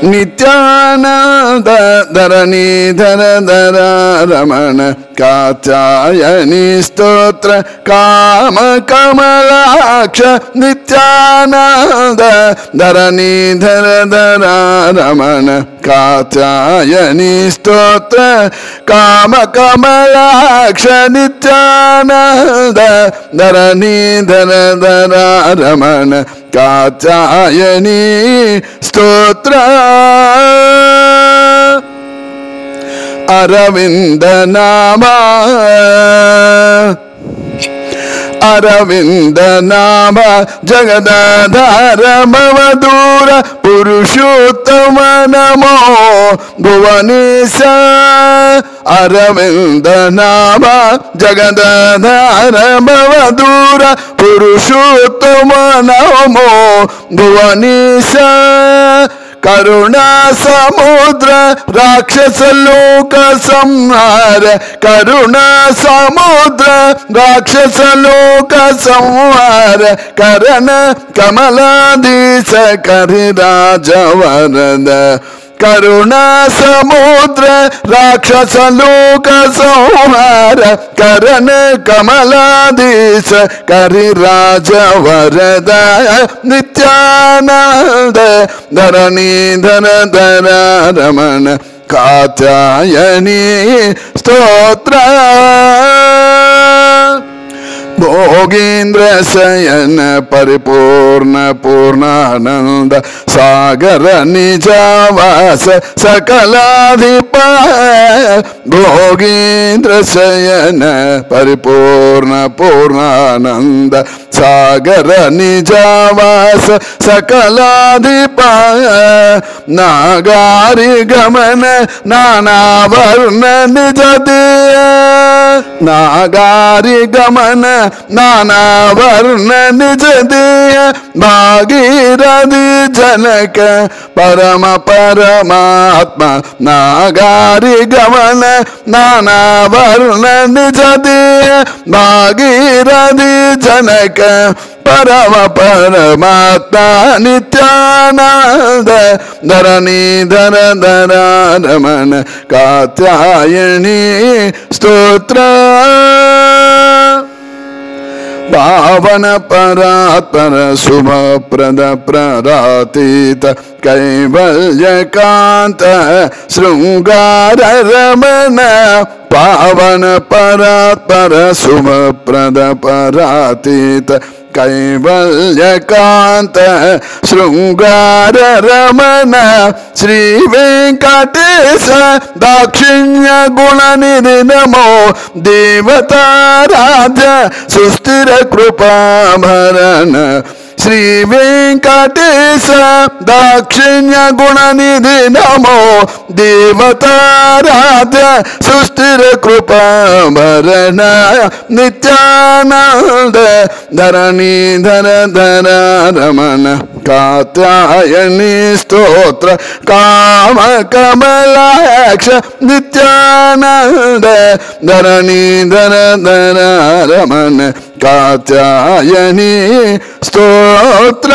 ನಿತ್ಯಾನಂದ ಧರಣೀಧರ ಧರ ರಮಣ ಕಾತ್ಯಾಯನಿ ಸ್ತೋತ್ರ ಕಾಮ ಕಮಲಾಕ್ಷ ನಿತ್ಯಾನಂದ ಧರಣೀಧರ ಧರ ರಮಣ ಕಾತ್ಯಾಯನಿ ಸ್ತೋತ್ರ ಕಾಮ ಕಮಲಾಕ್ಷ ನಿತ್ಯಾನಂದ ಧರಣೀಧರ ಧರ ರಮಣ ಕಾತ್ಯಾಯನಿ ಸ್ತೋತ್ರ ಅರವಿಂದ ನಾಮ ಅರವಿಂದ ನಾಮ ಜಗದಾಧಾರ ಮವದೂರ ಪುರುಷೋತ್ತಮ ನಮೋ ಭುವನೇಶ ಅರವಿಂದ ನಾಮ ಜಗದಾಧಾರ ಮವದೂರ ಪುರುಷೋತ್ತಮ ನಮೋ ಭುವನೇಶ ಕರುಣಾ ಸಮುದ್ರ ರಾಕ್ಷಸ ಲೋಕ ಸಂಹಾರ ಕರುಣಾ ಸಮುದ್ರ ರಾಕ್ಷಸ ಲೋಕ ಸಂಹಾರ ಕರಣ ಕಮಲಾಧೀಶ ಕರಿರಾಜ ವರದ ಕರುಣಾ ಸಮುದ್ರ ರಾಕ್ಷಸ ಲೋಕ ಸಂಹಾರ ಕರಣ ಕಮಲಾಧೀಶ ಕರಿರಾಜ ವರದ ನಿತ್ಯಾನಂದ ಧರಣೀಧರ ಧರ ರಮಣ ಕಾತ್ಯಾಯನಿ ಸ್ತೋತ್ರ ಭೋಗೇಂದ್ರ ಶಯನ ಪರಿಪೂರ್ಣ ಪೂರ್ಣಾನಂದ ಸಾಗರ ನಿಜವಾಸ ಸಕಲಾಧಿಪ ಭೋಗೇಂದ್ರ ಶಯನ ಪರಿಪೂರ್ಣ ಪೂರ್ಣಾನಂದ ಸಾಗರ ನಿಜವಾಸ ಸಕಲಾಧಿಪ ನಾಗಾರಿ ಗಮನ ನಾನಾವರ್ಣ ನಿಜ ದೇಯ ನಾಗಾರಿ ಗಮನ ನಾನಾವರ್ಣ ನಿಜ ದೇಯ ಭಾಗೀರಥಿ ಜನಕ ಪರಮ ಪರಮಾತ್ಮ ನಾಗಾರಿ ಗಮನ ನಾನಾವರ್ಣ ನಿಜ ದೇಯ ಭಾಗೀರಥಿ ಜನಕ ಪರಮ ಪರಮಾತ್ಮ ನಿತ್ಯಾನಂದ ಧರಣೀಧರ ಧರ ರಮಣ ಕಾತ್ಯಾಯನಿ ಸ್ತೋತ್ರ ಪಾವನ ಪರಾತ್ಪರ ಶುಭಪ್ರದ ಪ್ರರಾತೀತ ಕೈವಲ್ಯಕಾಂತ ಶೃಂಗಾರ ರಮಣ ಪಾವನ ಪರಾತ್ಪರ ಶುಭಪ್ರದ ಪರಾತೀತ ಕೈವಲ್ಯಕಾಂತ ಶೃಂಗಾರ ರಮಣ ಶ್ರೀ ವೆಂಕಟೇಶ ದಾಕ್ಷಿಣ್ಯ ಗುಣನಿಧಿ ನಮೋ ದೇವತಾರಾಧ್ಯ ಸುಸ್ಥಿರ ಕೃಪಾಭರಣ ಶ್ರೀ ವೆಂಕಟೇಶ ದಾಕ್ಷಿಣ್ಯ ಗುಣನಿಧಿ ನಮೋ ದೇವತಾರಾಧ್ಯ ಸುಸ್ಥಿರ ಕೃಪಾಭರಣ ನಿತ್ಯಾನಂದ ಧರಣೀಧರ ಧರ ರಮಣ ಕಾತ್ಯಾಯನಿ ಸ್ತೋತ್ರ ಕಾಮ ಕಮಲಾಕ್ಷ ನಿತ್ಯಾನಂದ ಧರಣೀಧರ ಧರ ರಮಣ ಕಾತ್ಯಾಯನಿ ಸ್ತೋತ್ರ